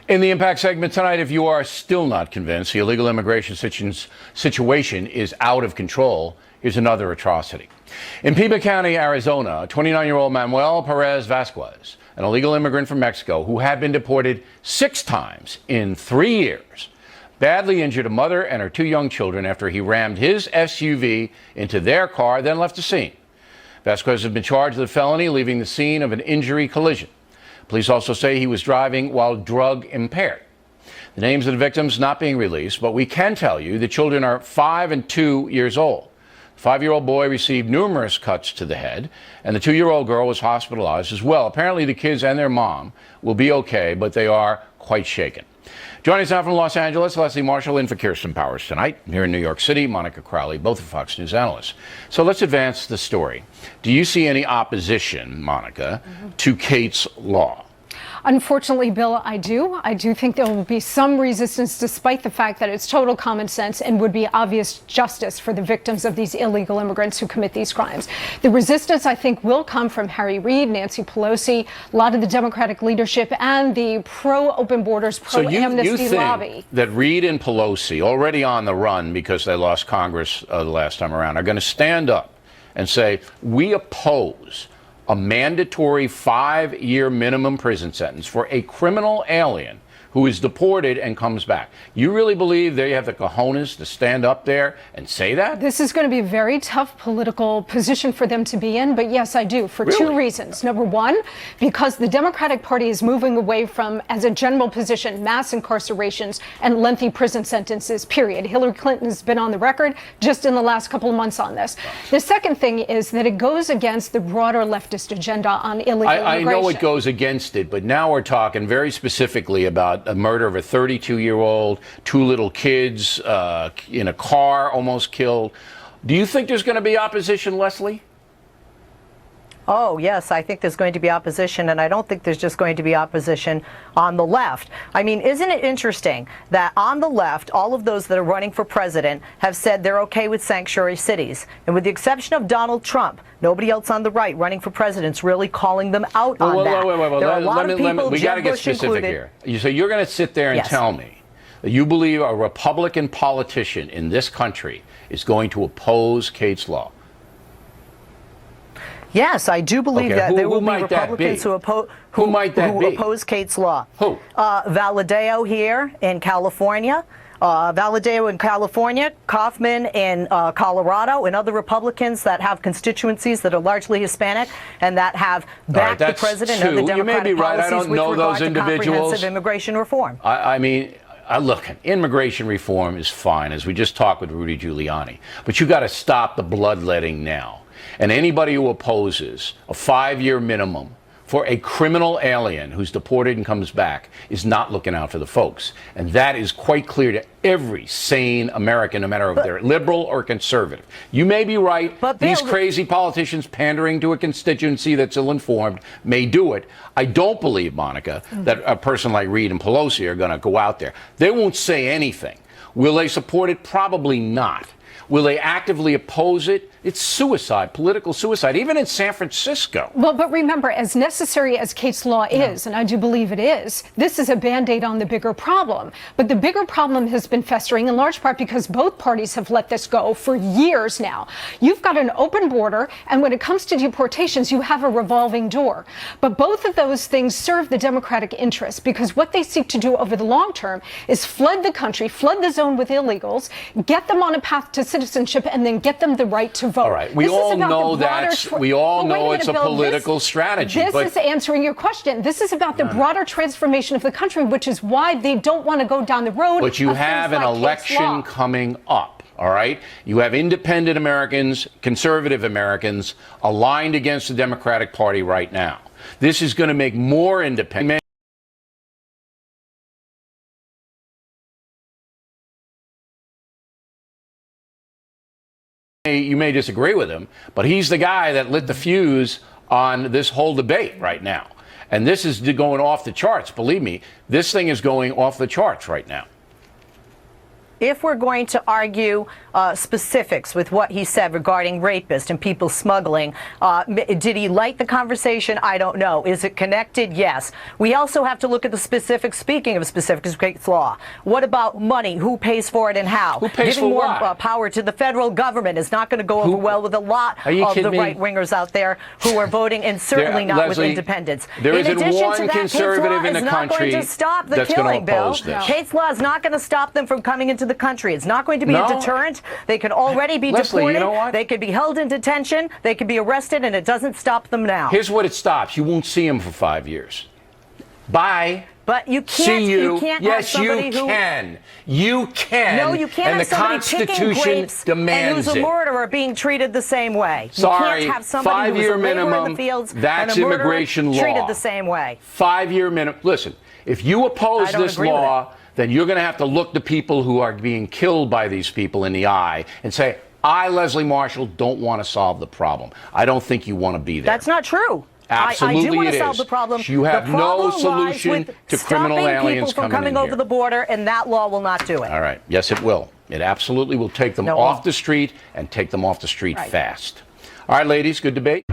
In the Impact segment tonight, if you are still not convinced the illegal immigration situation is out of control, here's another atrocity. In Pima County, Arizona, 29-year-old Manuel Perez Vasquez, an illegal immigrant from Mexico who had been deported 6 times in 3 years, badly injured a mother and her 2 young children after he rammed his SUV into their car, then left the scene. Vasquez has been charged with a felony, leaving the scene of an injury collision. Police also say he was driving while drug impaired. The names of the victims not being released, but we can tell you the children are 5 and 2 years old. The 5-year-old boy received numerous cuts to the head, and the 2-year-old girl was hospitalized as well. Apparently, the kids and their mom will be okay, but they are quite shaken. Joining us now from Los Angeles, Leslie Marshall in for Kirsten Powers tonight. Here in New York City, Monica Crowley, both are Fox News analysts. So let's advance the story. Do you see any opposition, Monica, to Kate's law? Unfortunately, Bill, I do. I do think there will be some resistance, despite the fact that it's total common sense and would be obvious justice for the victims of these illegal immigrants who commit these crimes. The resistance, I think, will come from Harry Reid, Nancy Pelosi, a lot of the Democratic leadership, and the pro-open borders, pro-amnesty lobby. That Reid and Pelosi, already on the run because they lost Congress the last time around, are going to stand up and say, we oppose a mandatory 5-year minimum prison sentence for a criminal alien who is deported and comes back. You really believe they have the cojones to stand up there and say that? This is going to be a very tough political position for them to be in, but yes, I do, for Really? 2 reasons. Number one, because the Democratic Party is moving away from, as a general position, mass incarcerations and lengthy prison sentences, period. Hillary Clinton has been on the record just in the last couple of months on this. The second thing is that it goes against the broader leftist agenda on illegal immigration. I know it goes against it, but now we're talking very specifically about a murder of a 32-year-old, 2 little kids in a car almost killed. Do you think there's going to be opposition, Leslie? Oh, yes, I think there's going to be opposition, and I don't think there's just going to be opposition on the left. I mean, isn't it interesting that on the left, all of those that are running for president have said they're okay with sanctuary cities, and with the exception of Donald Trump, nobody else on the right running for president's really calling them out on that. Wait. There are a lot of people, we got to Jeb get Bush specific included. here. So you're going to sit there and Yes. tell me that you believe a Republican politician in this country is going to oppose Kate's law? Yes, I do believe Okay, that there will be might that Republicans be? who might that be? oppose Kate's law. Who? Valadao here in California. Valadao in California, Kaufman in Colorado, and other Republicans that have constituencies that are largely Hispanic and that have backed the president and the Democratic policies with regard to comprehensive immigration reform. I mean, look, immigration reform is fine, as we just talked with Rudy Giuliani, but you got to stop the bloodletting now. And anybody who opposes a 5-year minimum for a criminal alien who's deported and comes back is not looking out for the folks. And that is quite clear to every sane American, no matter if they're liberal or conservative. You may be right. But these crazy politicians pandering to a constituency that's ill-informed may do it. I don't believe, Monica, that a person like Reid and Pelosi are going to go out there. They won't say anything. Will they support it? Probably not. Will they actively oppose it? It's suicide, political suicide, even in San Francisco. Well, but remember, as necessary as Kate's law is, and I do believe it is, this is a Band-Aid on the bigger problem. But the bigger problem has been festering in large part because both parties have let this go for years now. You've got an open border, and when it comes to deportations, you have a revolving door. But both of those things serve the Democratic interest because what they seek to do over the long term is flood the country, flood the zone with illegals, get them on a path to citizenship, and then get them the right to vote. All right, we all know that. We all know it's a political strategy. This is answering your question. This is about the broader transformation of the country, which is why they don't want to go down the road. But you have an election coming up. All right? You have independent Americans, conservative Americans aligned against the Democratic Party right now. This is going to make more independent. You may disagree with him, but he's the guy that lit the fuse on this whole debate right now. And this is going off the charts. Believe me, this thing is going off the charts right now. if we're going to argue specifics with what he said regarding rapists and people smuggling, did he like the conversation? I don't know. Is it connected? Yes. We also have to look at the specifics. Speaking of specifics, case law, what about money? Who pays for it and how? Who pays Giving for more what? Power to the federal government is not going to go over well with a lot Are you of the kidding me? right-wingers out there who are voting, and certainly not Leslie, with independents. there In isn't addition one to that, conservative Kate's in law the is not country going to stop the that's gonna killing, Bill. oppose this. Kate's law is not going to stop them from coming into the country. It's not going to be a No. deterrent. They could already be Leslie, you deported. know what? They could be held in detention. They could be arrested, and it doesn't stop them now. Here's what it stops. You won't see him for 5 years. Bye. But you can't. See you. can't have Yes, somebody you who. can. You can. No, you can't And have the somebody picking Constitution grapes and demands who's a it. murderer being treated the same way. Sorry, you can't have somebody who's a 5-year laborer in minimum, the fields that's and a murderer immigration law. treated the same way. 5-year minimum. Listen, if you oppose I don't this agree with law, then you're going to have to look the people who are being killed by these people in the eye and say, I, Leslie Marshall, don't want to solve the problem. I don't think you want to be there. That's not true. Absolutely, I do want it to solve is. the problem. You have the no problem lies solution with to criminal stopping aliens people from coming in coming over here. the border, and that law will not do it. All right. Yes, it will. It absolutely will take them No, it off won't. the street and take them off the street Right. fast. All right, ladies, good debate.